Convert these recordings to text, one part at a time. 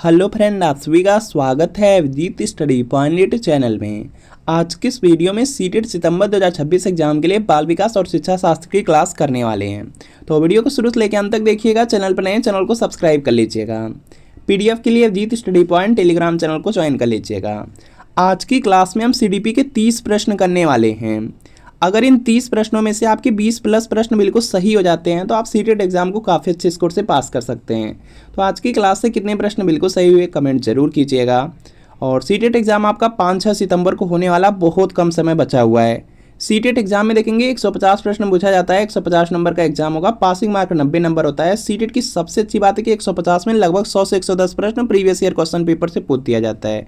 Hello friend, आप सभी का स्वागत है अभिजीत स्टडी पॉइंट चैनल में। आज की इस वीडियो में सीटेट सितंबर 2026 एग्जाम के लिए बाल विकास और शिक्षा शास्त्र की क्लास करने वाले हैं। तो वीडियो को शुरू से लेकर अंत तक देखिएगा। चैनल पर नए चैनल को सब्सक्राइब कर लीजिएगा। पीडीएफ के लिए Abhijeet study point Telegram channel को ज्वाइन कर लीजिएगा। आज की क्लास में हम सीडीपी के 30 प्रश्न करने वाले हैं। अगर इन 30 प्रश्नों में से आपके 20 प्लस प्रश्न बिल्कुल सही हो जाते हैं तो आप सीटेट एग्जाम को काफ़ी अच्छे स्कोर से पास कर सकते हैं। तो आज की क्लास से कितने प्रश्न बिल्कुल सही हुए कमेंट जरूर कीजिएगा। और सीटेट एग्जाम आपका 5-6 सितंबर को होने वाला, बहुत कम समय बचा हुआ है। सीटेट एग्जाम में देखेंगे 150 प्रश्न पूछा जाता है। 150 नंबर का एग्जाम होगा। पासिंग मार्क 90 नंबर होता है। सीटेट की सबसे अच्छी बात है कि 150 में लगभग 100 से 110 प्रश्न प्रीवियस ईयर क्वेश्चन पेपर से पूछ दिया जाता है।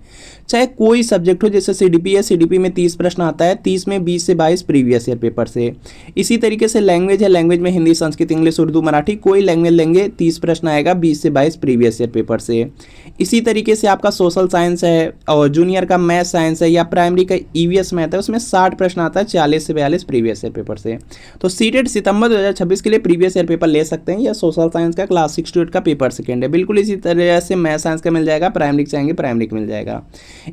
चाहे कोई सब्जेक्ट हो, जैसे सीडीपी है, सीडीपी में 30 प्रश्न आता है, 30 में 20 से 22 प्रीवियस ईयर पेपर से। इसी तरीके से लैंग्वेज है, लैंग्वेज में हिंदी, संस्कृत, इंग्लिश, उर्दू, मराठी, कोई लैंग्वेज लेंगे 30 प्रश्न आएगा 20 से 22 प्रीवियस ईयर पेपर से। इसी तरीके से आपका सोशल साइंस है और जूनियर का मैथ साइंस है या प्राइमरी का ईवीएस मैथ है, उसमें 60 प्रश्न आता है 40 से 42 प्रीवियस ईयर पेपर से। तो सीटेट सितंबर 2026 के लिए प्रीवियस ईयर पेपर ले सकते हैं। या सोशल साइंस का क्लास 6 to 8 का पेपर सेकेंड है। बिल्कुल इसी तरह से मैथ साइंस का मिल जाएगा। प्राइमरी चाहेंगे प्राइमरी का मिल जाएगा।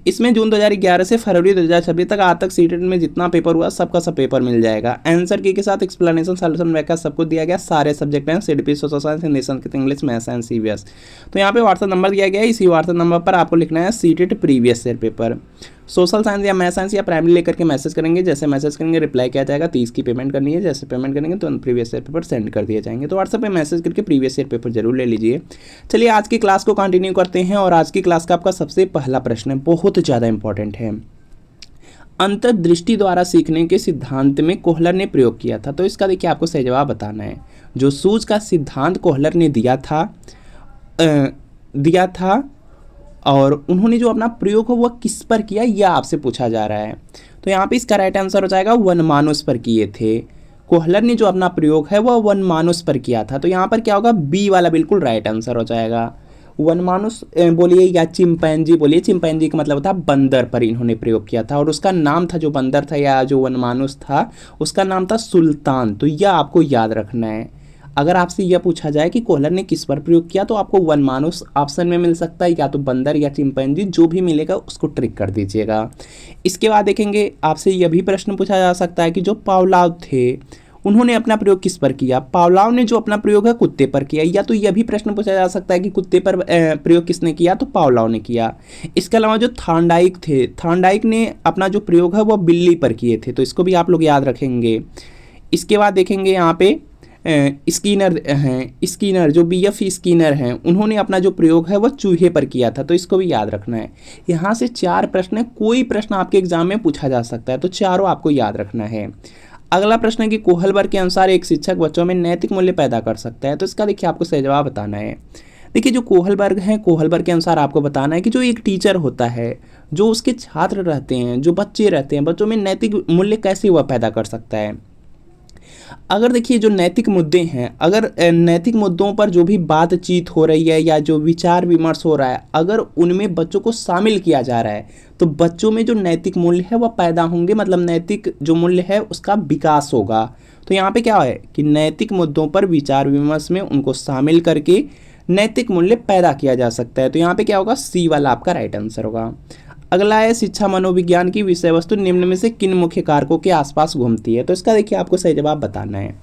इसमें जून 2011 से फरवरी 2026 तक आज तक सीटेट में जितना पेपर हुआ सबका सब पेपर मिल जाएगा। आंसर की के साथ एक्सप्लेनेशन, सॉल्यूशन, व्याख्या सब कुछ दिया गया। सारे सब्जेक्ट हैं, CDP, social science, Hindi, Sanskrit, English, math science, EVS. तो यहाँ पे व्हाट्सएप नंबर दिया गया है। इसी व्हाट्सएप नंबर पर आपको लिखना है CTET previous year paper. Social science या मैथ साइंस या प्राइमरी लेकर के मैसेज करेंगे। जैसे मैसेज करेंगे रिप्लाई किया जाएगा। 30 की पेमेंट करनी है। जैसे पेमेंट करेंगे तो प्रीवियस ईयर पेपर सेंड कर दिए जाएंगे। तो व्हाट्सएप पे मैसेज करके प्रीवियस ईयर पेपर जरूर ले लीजिए। चलिए आज की क्लास को कंटिन्यू करते हैं। और आज की क्लास का आपका सबसे पहला प्रश्न बहुत ज़्यादा इंपॉर्टेंट है। अंतर्दृष्टि द्वारा सीखने के सिद्धांत में कोहलर ने प्रयोग किया था। तो इसका देखिए आपको सही जवाब बताना है। जो सूझ का सिद्धांत कोहलर ने दिया था और उन्होंने जो अपना प्रयोग हो वह किस पर किया, यह आपसे पूछा जा रहा है। तो यहाँ पे इसका राइट आंसर हो जाएगा वनमानुष पर किए थे। कोहलर ने जो अपना प्रयोग है वह वनमानुष पर किया था। तो यहाँ पर क्या होगा, बी वाला बिल्कुल राइट आंसर हो जाएगा। वनमानुष बोलिए या चिंपैंजी बोलिए। चिंपैंजी का मतलब था बंदर पर इन्होंने प्रयोग किया था। और उसका नाम था, जो बंदर था या जो वनमानुष था, उसका नाम था सुल्तान। तो यह आपको याद रखना है। अगर आपसे यह पूछा जाए कि कोहलर ने किस पर प्रयोग किया तो आपको वनमानुष ऑप्शन में मिल सकता है, या तो बंदर या चिंपैंजी, जो भी मिलेगा उसको ट्रिक कर दीजिएगा। इसके बाद देखेंगे आपसे यह भी प्रश्न पूछा जा सकता है कि जो पावलाव थे उन्होंने अपना प्रयोग किस पर किया। पावलाव ने जो अपना प्रयोग है कुत्ते पर किया। या तो यह भी प्रश्न पूछा जा सकता है कि कुत्ते पर प्रयोग किसने किया, तो पावलाव ने किया। इसके अलावा जो थॉर्नडाइक थे, थॉर्नडाइक ने अपना जो प्रयोग है वह बिल्ली पर किए थे। तो इसको भी आप लोग याद रखेंगे। इसके बाद देखेंगे यहाँ पे स्कीनर हैं, स्कीनर जो बीएफ स्कीनर हैं, उन्होंने अपना जो प्रयोग है वह चूहे पर किया था। तो इसको भी याद रखना है। यहाँ से 4 प्रश्न है। कोई प्रश्न आपके एग्जाम में पूछा जा सकता है, तो चारों आपको याद रखना है। अगला प्रश्न है कि कोहलबर के अनुसार एक शिक्षक बच्चों में नैतिक मूल्य पैदा कर सकता है। तो इसका देखिए आपको सही जवाब बताना है। देखिए जो कोहलबर्ग है, कोहलबर्ग के अनुसार आपको बताना है कि जो एक टीचर होता है, जो उसके छात्र रहते हैं, जो बच्चे रहते हैं, बच्चों में नैतिक मूल्य कैसे वह पैदा कर सकता है। अगर देखिए जो नैतिक मुद्दे हैं, अगर नैतिक मुद्दों पर जो भी बातचीत हो रही है या जो विचार विमर्श हो रहा है, अगर उनमें बच्चों को शामिल किया जा रहा है तो बच्चों में जो नैतिक मूल्य है वह पैदा होंगे। मतलब नैतिक जो मूल्य है उसका विकास होगा। तो यहाँ पे क्या है कि नैतिक मुद्दों पर विचार विमर्श में उनको शामिल करके नैतिक मूल्य पैदा किया जा सकता है। तो यहाँ पे क्या होगा, सी वाला आपका राइट आंसर होगा। अगला है शिक्षा मनोविज्ञान की विषय वस्तु निम्न में से किन मुख्य कारकों के आसपास घूमती है। तो इसका देखिए आपको सही जवाब बताना है।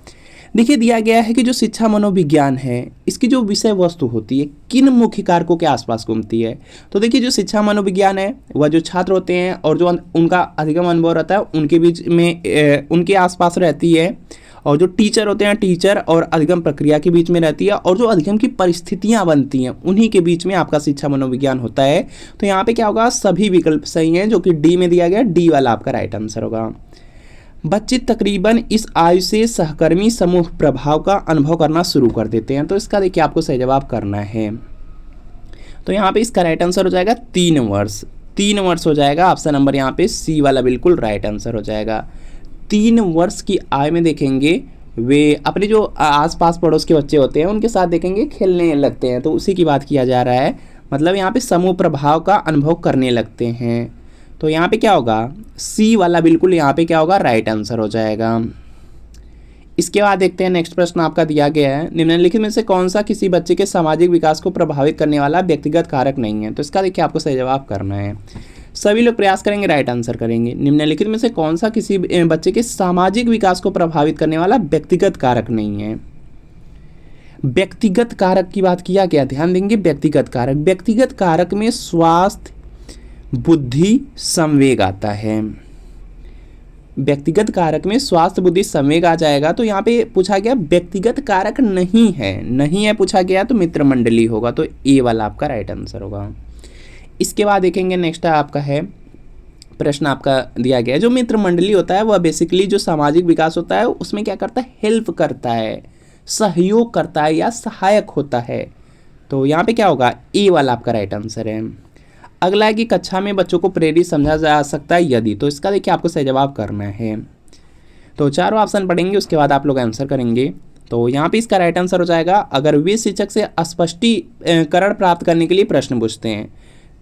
देखिए दिया गया है कि जो शिक्षा मनोविज्ञान है इसकी जो विषय वस्तु होती है किन मुख्य कारकों के आसपास घूमती है। तो देखिए जो शिक्षा मनोविज्ञान है वह जो छात्र होते हैं और जो उनका अधिगम अनुभव रहता है उनके बीच में उनके आसपास रहती है। और जो टीचर होते हैं, टीचर और अधिगम प्रक्रिया के बीच में रहती है। और जो अधिगम की परिस्थितियां बनती हैं उन्हीं के बीच में आपका शिक्षा मनोविज्ञान होता है। तो यहाँ पे क्या होगा, सभी विकल्प सही हैं, जो कि डी में दिया गया। डी वाला आपका राइट आंसर होगा। बच्चे तकरीबन इस आयु से सहकर्मी समूह प्रभाव का अनुभव करना शुरू कर देते हैं। तो इसका देखिए आपको सही जवाब करना है। तो यहाँ पे इसका राइट आंसर हो जाएगा 3 वर्ष। 3 वर्ष हो जाएगा। ऑप्शन नंबर यहाँ पे सी वाला बिल्कुल राइट आंसर हो जाएगा। 3 वर्ष की आयु में देखेंगे वे अपने जो आसपास पड़ोस के बच्चे होते हैं उनके साथ देखेंगे खेलने लगते हैं। तो उसी की बात किया जा रहा है। मतलब यहाँ पे समूह प्रभाव का अनुभव करने लगते हैं। तो यहाँ पे क्या होगा, सी वाला बिल्कुल यहाँ पे क्या होगा, राइट आंसर हो जाएगा। इसके बाद देखते हैं नेक्स्ट प्रश्न आपका दिया गया है, निम्नलिखित में से कौन सा किसी बच्चे के सामाजिक विकास को प्रभावित करने वाला व्यक्तिगत कारक नहीं है। तो इसका देखिए आपको सही जवाब करना है। सभी लोग प्रयास करेंगे, राइट आंसर करेंगे। निम्नलिखित में से कौन सा किसी बच्चे के सामाजिक विकास को प्रभावित करने वाला व्यक्तिगत कारक नहीं है। व्यक्तिगत कारक की बात किया गया, ध्यान देंगे। व्यक्तिगत कारक में स्वास्थ्य, बुद्धि, संवेग आता है। व्यक्तिगत कारक में स्वास्थ्य, बुद्धि, संवेग आ जाएगा। तो यहाँ पे पूछा गया व्यक्तिगत कारक नहीं है पूछा गया, तो मित्र मंडली होगा, तो ए वाला आपका राइट आंसर होगा। इसके बाद देखेंगे नेक्स्ट आपका है प्रश्न आपका दिया गया है, जो मित्र मंडली होता है वह बेसिकली जो सामाजिक विकास होता है उसमें क्या करता है, हेल्प करता है, सहयोग करता है या सहायक होता है। तो यहाँ पे क्या होगा, ए वाला आपका राइट आंसर है। अगला है कि कक्षा में बच्चों को प्रेरित समझा जा सकता है यदि, तो इसका देखिए आपको सही जवाब करना है। तो चारों ऑप्शन पढ़ेंगे, उसके बाद आप लोग आंसर करेंगे। तो यहाँ पे इसका राइट आंसर हो जाएगा, अगर वे शिक्षक से स्पष्टीकरण प्राप्त करने के लिए प्रश्न पूछते हैं।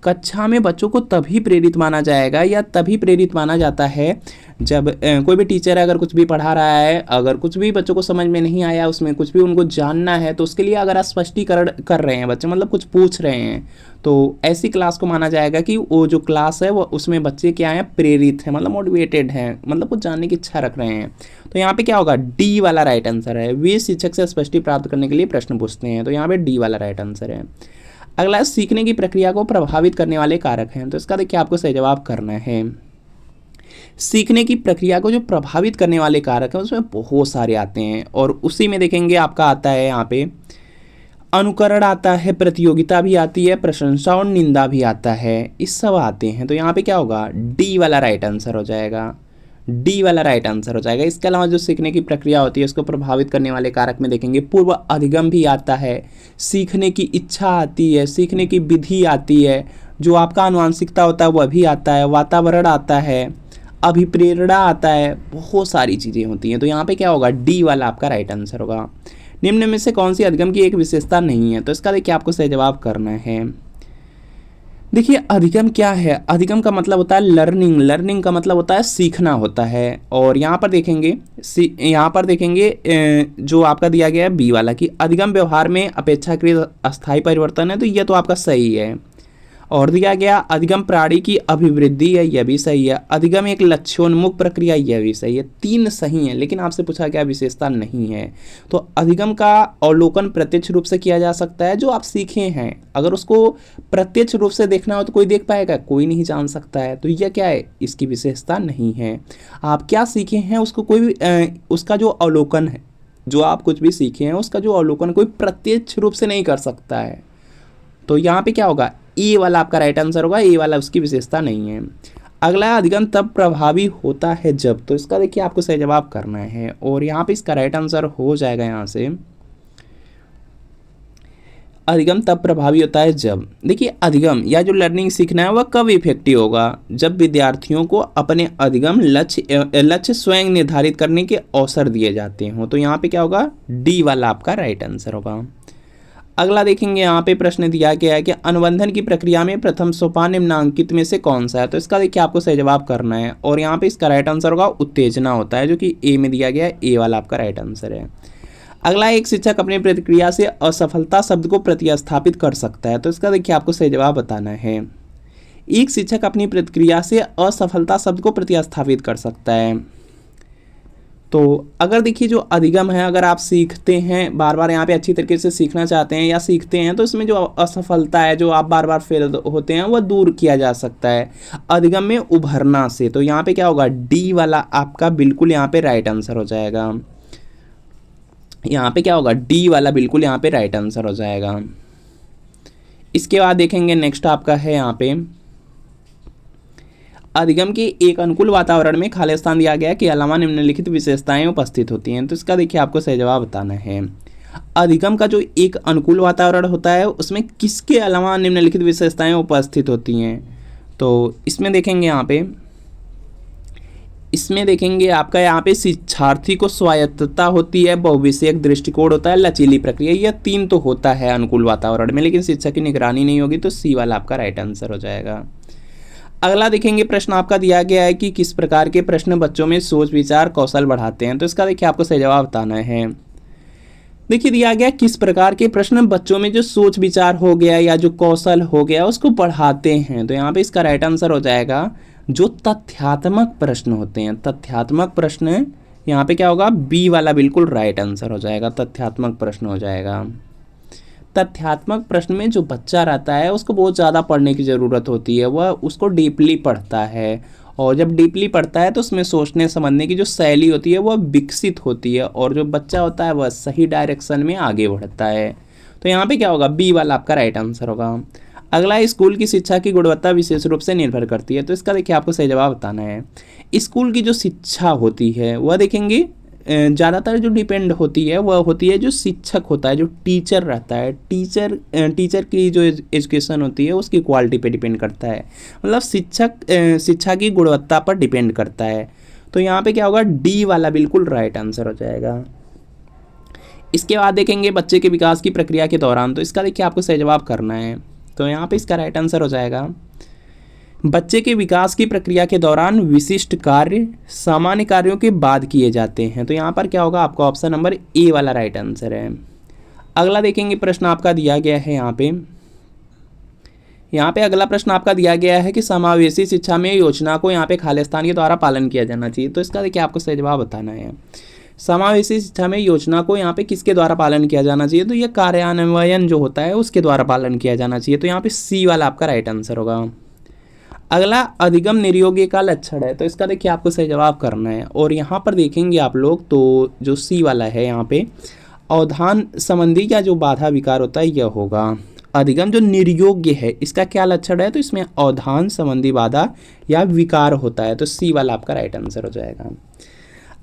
कक्षा में बच्चों को तभी प्रेरित माना जाएगा या तभी प्रेरित माना जाता है जब कोई भी टीचर अगर कुछ भी पढ़ा रहा है, अगर कुछ भी बच्चों को समझ में नहीं आया, उसमें कुछ भी उनको जानना है, तो उसके लिए अगर स्पष्टीकरण कर रहे हैं बच्चे, मतलब कुछ पूछ रहे हैं, तो ऐसी क्लास को माना जाएगा कि वो जो क्लास है वो उसमें बच्चे क्या हैं, प्रेरित हैं, मतलब मोटिवेटेड हैं, मतलब कुछ जानने की इच्छा रख रहे हैं। तो यहाँ पे क्या होगा, डी वाला राइट आंसर है। वे शिक्षक से स्पष्टी प्राप्त करने के लिए प्रश्न पूछते हैं, तो यहाँ पे डी वाला राइट आंसर है। अगला सीखने की प्रक्रिया को प्रभावित करने वाले कारक हैं, तो इसका देखिए आपको सही जवाब करना है। सीखने की प्रक्रिया को जो प्रभावित करने वाले कारक हैं उसमें बहुत सारे आते हैं, और उसी में देखेंगे आपका आता है यहाँ पे अनुकरण आता है, प्रतियोगिता भी आती है, प्रशंसा और निंदा भी आता है, इस सब आते हैं। तो यहाँ पे क्या होगा, डी वाला राइट आंसर हो जाएगा। डी वाला राइट आंसर हो जाएगा। इसके अलावा जो सीखने की प्रक्रिया होती है उसको प्रभावित करने वाले कारक में देखेंगे पूर्व अधिगम भी आता है, सीखने की इच्छा आती है, सीखने की विधि आती है, जो आपका आनुवांशिकता होता है वह भी आता है, वातावरण आता है, अभिप्रेरणा आता है, बहुत सारी चीज़ें होती हैं। तो यहाँ पे क्या होगा, डी वाला आपका राइट आंसर होगा। निम्न में से कौन सी अधिगम की एक विशेषता नहीं है, तो इसका देखिए आपको सही जवाब करना है। देखिए अधिगम क्या है, अधिगम का मतलब होता है लर्निंग, लर्निंग का मतलब होता है सीखना होता है। और यहाँ पर देखेंगे जो आपका दिया गया है बी वाला कि अधिगम व्यवहार में अपेक्षाकृत अस्थायी परिवर्तन है, तो यह तो आपका सही है। और दिया गया अधिगम प्राणी की अभिवृद्धि है, यह भी सही है। अधिगम एक लक्ष्योन्मुख प्रक्रिया, यह भी सही है। तीन सही है, लेकिन आपसे पूछा गया विशेषता नहीं है। तो अधिगम का अवलोकन प्रत्यक्ष रूप से किया जा सकता है, जो आप सीखे हैं अगर उसको प्रत्यक्ष रूप से देखना हो तो कोई देख पाएगा, कोई नहीं जान सकता है। तो यह क्या है, इसकी विशेषता नहीं है। आप क्या सीखे हैं उसको कोई भी उसका जो अवलोकन है, जो आप कुछ भी सीखे हैं उसका जो अवलोकन कोई प्रत्यक्ष रूप से नहीं कर सकता है। तो यहाँ पे क्या होगा, ए वाला आपका राइट आंसर होगा, ए वाला उसकी विशेषता नहीं है। अगला अधिगम तब प्रभावी होता है जब, तो इसका देखिए आपको सही जवाब करना है, और यहाँ पे इसका राइट आंसर हो जाएगा यहाँ से अधिगम तब प्रभावी होता है जब। देखिए अधिगम या जो लर्निंग सीखना है वह कब इफेक्टिव होगा, जब विद्यार्थियों को अपने अधिगम लक्ष्य स्वयं निर्धारित करने के अवसर दिए जाते हों। तो यहाँ पे क्या होगा, डी वाला आपका राइट आंसर होगा। अगला देखेंगे, यहाँ पे प्रश्न दिया गया है कि अनुबंधन की प्रक्रिया में प्रथम सोपान निम्नांकित में से कौन सा है, तो इसका देखिए आपको सही जवाब करना है, और यहाँ पे इसका राइट आंसर होगा उत्तेजना होता है, जो कि ए में दिया गया है, ए वाला आपका राइट आंसर है। अगला, एक शिक्षक अपनी प्रतिक्रिया से असफलता शब्द को प्रतिस्थापित कर सकता है, तो इसका देखिए आपको सही जवाब बताना है। एक शिक्षक अपनी प्रतिक्रिया से असफलता शब्द को प्रतिस्थापित कर सकता है। तो अगर देखिए जो अधिगम है, अगर आप सीखते हैं बार बार, यहाँ पे अच्छी तरीके से सीखना चाहते हैं या सीखते हैं, तो इसमें जो असफलता है, जो आप बार बार फेल होते हैं, वह दूर किया जा सकता है अधिगम में उभरना से। तो यहाँ पे क्या होगा, डी वाला आपका बिल्कुल यहाँ पे राइट आंसर हो जाएगा। यहाँ पे क्या होगा, डी वाला बिल्कुल यहाँ पे राइट आंसर हो जाएगा। इसके बाद देखेंगे नेक्स्ट आपका है यहाँ पे अधिगम के एक अनुकूल वातावरण में खाली स्थान दिया गया के अलावा निम्नलिखित विशेषताएं उपस्थित होती हैं, तो इसका देखिए आपको सही जवाब बताना है। अधिगम का जो एक अनुकूल वातावरण होता है उसमें किसके अलावा निम्नलिखित विशेषताएं उपस्थित होती हैं, तो इसमें देखेंगे आपका यहाँ पे शिक्षार्थी को स्वायत्तता होती है, बहुविषयक दृष्टिकोण होता है, लचीली प्रक्रिया, यह तीन तो होता है अनुकूल वातावरण में, लेकिन शिक्षक की निगरानी नहीं होगी, तो सी वाला आपका राइट आंसर हो जाएगा। अगला देखेंगे प्रश्न आपका दिया गया है कि किस प्रकार के प्रश्न बच्चों में सोच विचार कौशल बढ़ाते हैं। तो इसका देखिए आपको सही जवाब बताना है। देखिए दिया गया किस प्रकार के प्रश्न बच्चों में जो सोच विचार हो गया या जो कौशल हो गया उसको बढ़ाते हैं। तो यहाँ पे इसका राइट आंसर हो जाएगा जो तथ्यात्मक प्रश्न होते हैं। तथ्यात्मक प्रश्न यहाँ पे क्या होगा, बी वाला बिल्कुल राइट आंसर हो जाएगा, तथ्यात्मक प्रश्न हो जाएगा। तथ्यात्मक प्रश्न में जो बच्चा रहता है उसको बहुत ज़्यादा पढ़ने की ज़रूरत होती है, वह उसको डीपली पढ़ता है और जब डीपली पढ़ता है तो उसमें सोचने समझने की जो शैली होती है वह विकसित होती है और जो बच्चा होता है वह सही डायरेक्शन में आगे बढ़ता है। तो यहाँ पे क्या होगा, बी वाला आपका राइट आंसर होगा। अगला, स्कूल की शिक्षा की गुणवत्ता विशेष रूप से निर्भर करती है। तो इसका देखिए आपको सही जवाब बताना है। स्कूल की जो शिक्षा होती है वह देखेंगे ज़्यादातर जो डिपेंड होती है वह होती है जो शिक्षक होता है, जो टीचर रहता है। टीचर की जो एजुकेशन होती है उसकी क्वालिटी पे डिपेंड करता है, मतलब शिक्षा की गुणवत्ता पर डिपेंड करता है। तो यहाँ पे क्या होगा, डी वाला बिल्कुल राइट आंसर हो जाएगा। इसके बाद देखेंगे बच्चे के विकास की प्रक्रिया के दौरान। तो इसका देखिए आपको सही जवाब करना है। तो यहाँ पे इसका राइट आंसर हो जाएगा बच्चे के विकास की प्रक्रिया के दौरान विशिष्ट कार्य सामान्य कार्यों के बाद किए जाते हैं। तो यहाँ पर क्या होगा, आपका ऑप्शन नंबर ए वाला राइट आंसर है। अगला देखेंगे प्रश्न आपका दिया गया है यहाँ पे अगला प्रश्न आपका दिया गया है कि समावेशी शिक्षा में योजना को यहाँ पे खालिस्तान के द्वारा पालन किया जाना चाहिए। तो इसका देखिए आपको सही जवाब बताना है। समावेशी शिक्षा में योजना को यहाँ पे किसके द्वारा पालन किया जाना चाहिए, तो यह कार्यान्वयन जो होता है उसके द्वारा पालन किया जाना चाहिए। तो यहाँ पे सी वाला आपका राइट आंसर होगा। अगला, अधिगम निर्योग्य का लक्षण है। तो इसका देखिए आपको सही जवाब करना है और यहाँ पर देखेंगे आप लोग तो जो सी वाला है यहाँ पे अवधान संबंधी या जो बाधा विकार होता है यह होगा। अधिगम जो निर्योग्य है इसका क्या लक्षण है, तो इसमें अवधान संबंधी बाधा या विकार होता है। तो सी वाला आपका राइट आंसर हो जाएगा।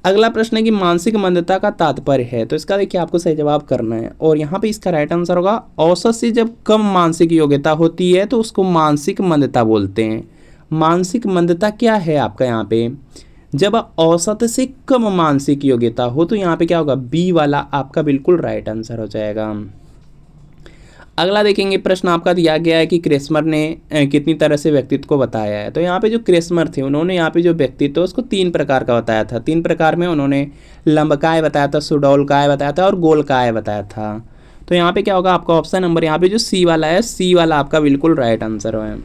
अगला प्रश्न है कि मानसिक मंदता का तात्पर्य है। तो इसका देखिए आपको सही जवाब करना है और यहाँ पे इसका राइट आंसर होगा औसत से जब कम मानसिक योग्यता होती है तो उसको मानसिक मंदता बोलते हैं। मानसिक मंदता क्या है आपका यहाँ पे, जब औसत से कम मानसिक योग्यता हो। तो यहाँ पे क्या होगा, बी वाला आपका बिल्कुल राइट आंसर हो जाएगा। अगला देखेंगे प्रश्न आपका दिया गया है कि क्रेस्मर ने कितनी तरह से व्यक्तित्व को बताया है। तो यहाँ पे जो क्रेस्मर थे उन्होंने यहाँ पे जो व्यक्तित्व उसको 3 प्रकार का बताया था। 3 प्रकार में उन्होंने लंबकाय बताया था, सुडौलकाय बताया था और गोलकाय बताया था। तो यहाँ पे क्या होगा, आपका ऑप्शन नंबर यहाँ पे जो सी वाला है, सी वाला आपका बिल्कुल राइट आंसर है।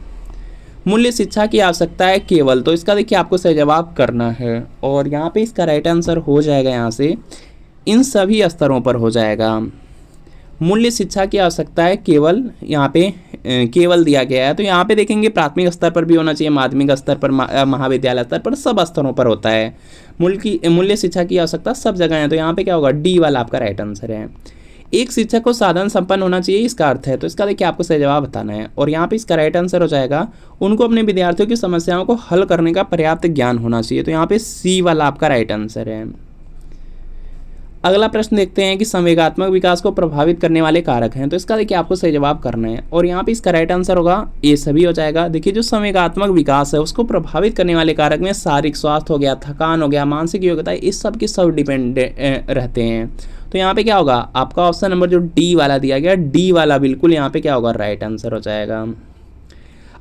मूल्य शिक्षा की आवश्यकता है केवल। तो इसका देखिए आपको सही जवाब करना है और यहाँ पे इसका राइट आंसर हो जाएगा यहाँ से इन सभी स्तरों पर हो जाएगा। मूल्य शिक्षा की आवश्यकता है केवल, यहाँ पे केवल दिया गया है। तो यहाँ पे देखेंगे प्राथमिक स्तर पर भी होना चाहिए, माध्यमिक स्तर पर, महाविद्यालय स्तर पर, सब स्तरों पर होता है। मूल्य शिक्षा की आवश्यकता सब जगह है। तो यहाँ पे क्या होगा, डी वाला आपका राइट आंसर है। एक शिक्षक को साधन संपन्न होना चाहिए इसका अर्थ है। तो इसका देखिए आपको सही जवाब बताना है और यहाँ पे इसका राइट आंसर हो जाएगा उनको अपने विद्यार्थियों की समस्याओं को हल करने का पर्याप्त ज्ञान होना चाहिए। तो यहाँ पे सी वाला आपका राइट आंसर है। अगला प्रश्न देखते हैं कि संवेगात्मक विकास को प्रभावित करने वाले कारक हैं। तो इसका देखिए आपको सही जवाब करना है और यहाँ पे इसका राइट आंसर होगा ये सभी हो जाएगा। देखिए जो संवेगात्मक विकास है उसको प्रभावित करने वाले कारक में शारीरिक स्वास्थ्य हो गया, थकान हो गया, मानसिक योग्यता, इस सब के सब डिपेंड रहते हैं। तो यहाँ पे क्या होगा, आपका ऑप्शन नंबर जो डी वाला दिया गया, डी वाला बिल्कुल यहाँ पे क्या होगा, राइट आंसर हो जाएगा।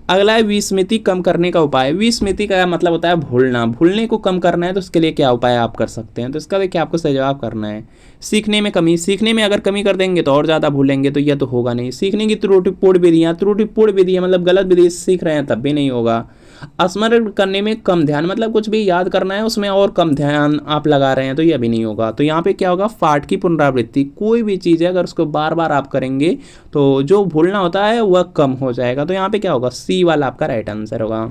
अगला है विस्मृति कम करने का उपाय। विस्मृति का मतलब होता है भूलना, भूलने को कम करना है तो उसके लिए क्या उपाय आप कर सकते हैं। तो इसका देखिए आपको सही जवाब करना है। सीखने में कमी, सीखने में अगर कमी कर देंगे तो और ज़्यादा भूलेंगे, तो यह तो होगा नहीं। सीखने की त्रुटिपूर्ण विधियाँ मतलब गलत विधि सीख रहे हैं तब भी नहीं होगा। स्मरण करने में कम ध्यान, मतलब कुछ भी याद करना है उसमें और कम ध्यान आप लगा रहे हैं तो यह भी नहीं होगा। तो यहाँ पे क्या होगा, पाठ की पुनरावृत्ति, कोई भी चीज़ है अगर उसको बार बार आप करेंगे तो जो भूलना होता है वह कम हो जाएगा। तो यहाँ पे क्या होगा, सी वाला आपका राइट आंसर होगा।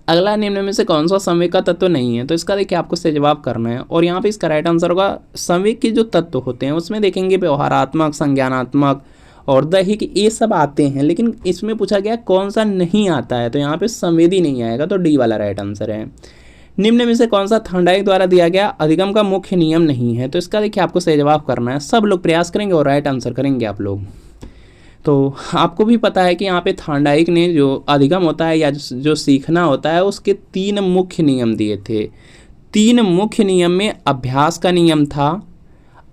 अगला, निम्न में से कौन सा संवेग का तत्व नहीं है। तो इसका देखिए आपको सही जवाब करना है और यहाँ पे इसका राइट आंसर होगा संवेग के जो तत्व होते हैं उसमें देखेंगे व्यवहारात्मक, संज्ञानात्मक और दैहिक, ये सब आते हैं, लेकिन इसमें पूछा गया कौन सा नहीं आता है। तो यहाँ पे संवेदी नहीं आएगा, तो डी वाला राइट आंसर है। निम्न में से कौन सा थॉर्नडाइक द्वारा दिया गया अधिगम का मुख्य नियम नहीं है। तो इसका देखिए आपको सही जवाब करना है। सब लोग प्रयास करेंगे और राइट आंसर करेंगे आप लोग। तो आपको भी पता है कि यहाँ पे थॉर्नडाइक ने जो अधिगम होता है या जो सीखना होता है उसके 3 मुख्य नियम दिए थे। 3 मुख्य नियम में अभ्यास का नियम था,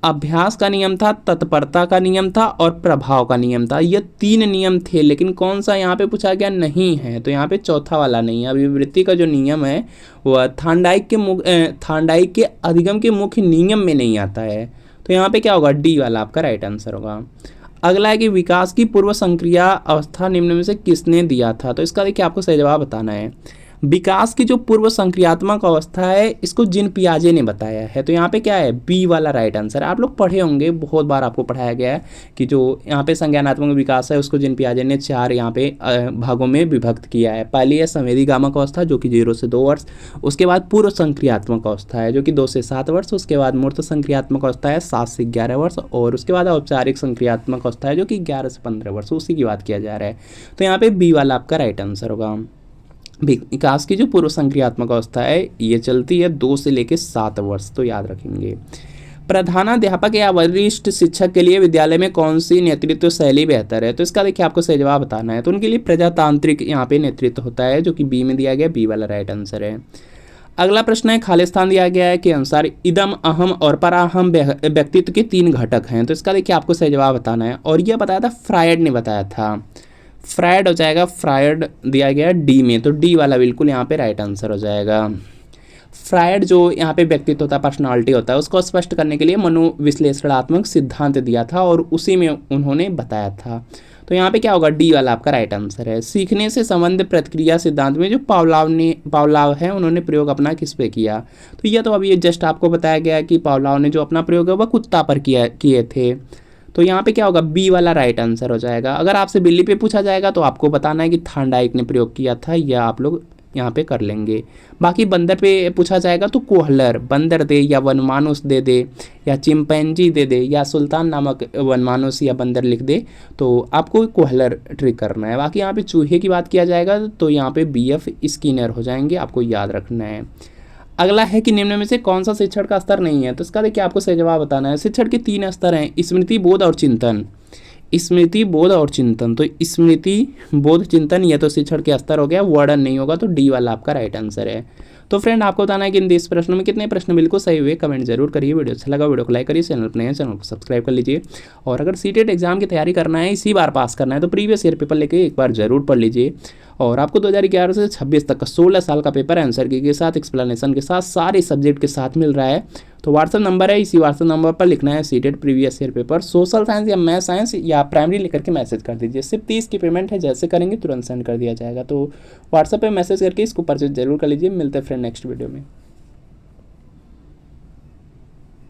अभ्यास का नियम था, तत्परता का नियम था और प्रभाव का नियम था। ये 3 नियम थे, लेकिन कौन सा यहाँ पे पूछा गया नहीं है, तो यहाँ पे चौथा वाला नहीं है। अभिवृत्ति का जो नियम है वह थांडाइक के अधिगम के मुख्य नियम में नहीं आता है। तो यहाँ पे क्या होगा, डी वाला आपका राइट आंसर होगा। अगला है कि विकास की पूर्व संक्रिया अवस्था निम्न में से किसने दिया था, तो इसका देखिए आपको सही जवाब बताना है। विकास की जो पूर्व संक्रियात्मक अवस्था है इसको जीन पियाजे ने बताया है, तो यहाँ पे क्या है, बी वाला राइट आंसर। आप लोग पढ़े होंगे, बहुत बार आपको पढ़ाया गया है कि जो यहाँ पे संज्ञानात्मक विकास है उसको जीन पियाजे ने 4 यहाँ पे भागों में विभक्त किया है। पहली है संवेदीगामक अवस्था जो कि 0 से 2 वर्ष, उसके बाद पूर्व संक्रियात्मक अवस्था है जो कि 2 से 7 वर्ष, उसके बाद मूर्त संक्रियात्मक अवस्था है 7 से 11 वर्ष, और उसके बाद औपचारिक संक्रियात्मक अवस्था है जो कि 11 से 15 वर्ष, उसी की बात किया जा रहा है। तो यहाँ पे बी वाला आपका राइट आंसर होगा। विकास की जो पूर्व संक्रियात्मक अवस्था है ये चलती है 2 से लेकर 7 वर्ष, तो याद रखेंगे। प्रधानाध्यापक या वरिष्ठ शिक्षक के लिए विद्यालय में कौन सी नेतृत्व शैली बेहतर है, तो इसका देखिए आपको सही जवाब बताना है। तो उनके लिए प्रजातांत्रिक यहाँ पे नेतृत्व होता है जो कि बी में दिया गया, बी वाला राइट आंसर है। अगला प्रश्न है, खालिस्तान दिया गया है के अनुसार इदम, अहम और पराहम व्यक्तित्व के 3 घटक हैं, तो इसका देखिए आपको सही जवाब बताना है। और यह बताया था फ्रायड ने बताया था, फ्रायड हो जाएगा, फ्रायड दिया गया डी में, तो डी वाला बिल्कुल यहाँ पे राइट आंसर हो जाएगा। फ्रायड जो यहाँ पे व्यक्तित्व होता है, पर्सनालिटी होता है, उसको स्पष्ट करने के लिए मनोविश्लेषणात्मक सिद्धांत दिया था और उसी में उन्होंने बताया था। तो यहाँ पे क्या होगा, डी वाला आपका राइट आंसर है। सीखने से संबंध प्रतिक्रिया सिद्धांत में जो पावलाव है उन्होंने प्रयोग अपना किस पे किया, तो यह तो अभी जस्ट आपको बताया गया कि पावलाव ने जो अपना प्रयोग है वह कुत्ता पर किए थे। तो यहाँ पे क्या होगा, बी वाला राइट आंसर हो जाएगा। अगर आपसे बिल्ली पे पूछा जाएगा तो आपको बताना है कि थांडाइक ने प्रयोग किया था, या आप लोग यहाँ पे कर लेंगे। बाकी बंदर पे पूछा जाएगा तो कोहलर, बंदर दे या वनमानुस दे दे, या चिंपैंजी दे दे, या सुल्तान नामक वनमानुस या बंदर लिख दे, तो आपको कोहलर ट्रिक करना है। बाकी यहाँ पे चूहे की बात किया जाएगा तो यहाँ पे BF स्किनर हो जाएंगे, आपको याद रखना है। अगला है कि निम्न में से कौन सा शिक्षण का स्तर नहीं है, तो इसका देखिए आपको सही जवाब बताना है। शिक्षण के 3 स्तर हैं, स्मृति, बोध और चिंतन। स्मृति, बोध और चिंतन, तो स्मृति, बोध, चिंतन यह तो शिक्षण के स्तर हो गया, वर्णन नहीं होगा, तो डी वाला आपका राइट आंसर है। तो फ्रेंड आपको बताना है कि इन 20 प्रश्नों में कितने प्रश्न बिल्कुल सही हुए, कमेंट जरूर करिए। वीडियो अच्छा लगा वीडियो को लाइक करिए, चैनल पर नए हैं चैनल को सब्सक्राइब कर लीजिए। और अगर सीटेट एग्जाम की तैयारी करना है, इसी बार पास करना है, तो प्रीवियस ईयर पेपर लेके एक बार जरूर पढ़ लीजिए। और आपको 2011 से 26 तक का 16 साल का पेपर आंसर की के साथ एक्सप्लेनेशन के साथ सारे सब्जेक्ट के साथ मिल रहा है। तो व्हाट्सअप नंबर है, इसी व्हाट्सअप नंबर पर लिखना है CTET previous year paper, social science या मैथ साइंस या प्राइमरी लिख करके मैसेज कर दीजिए। सिर्फ 30 की पेमेंट है, जैसे करेंगे तुरंत सेंड कर दिया जाएगा। तो व्हाट्सएप पे मैसेज करके इसको परचेज जरूर कर लीजिए। मिलते हैं फ्रेंड नेक्स्ट वीडियो में।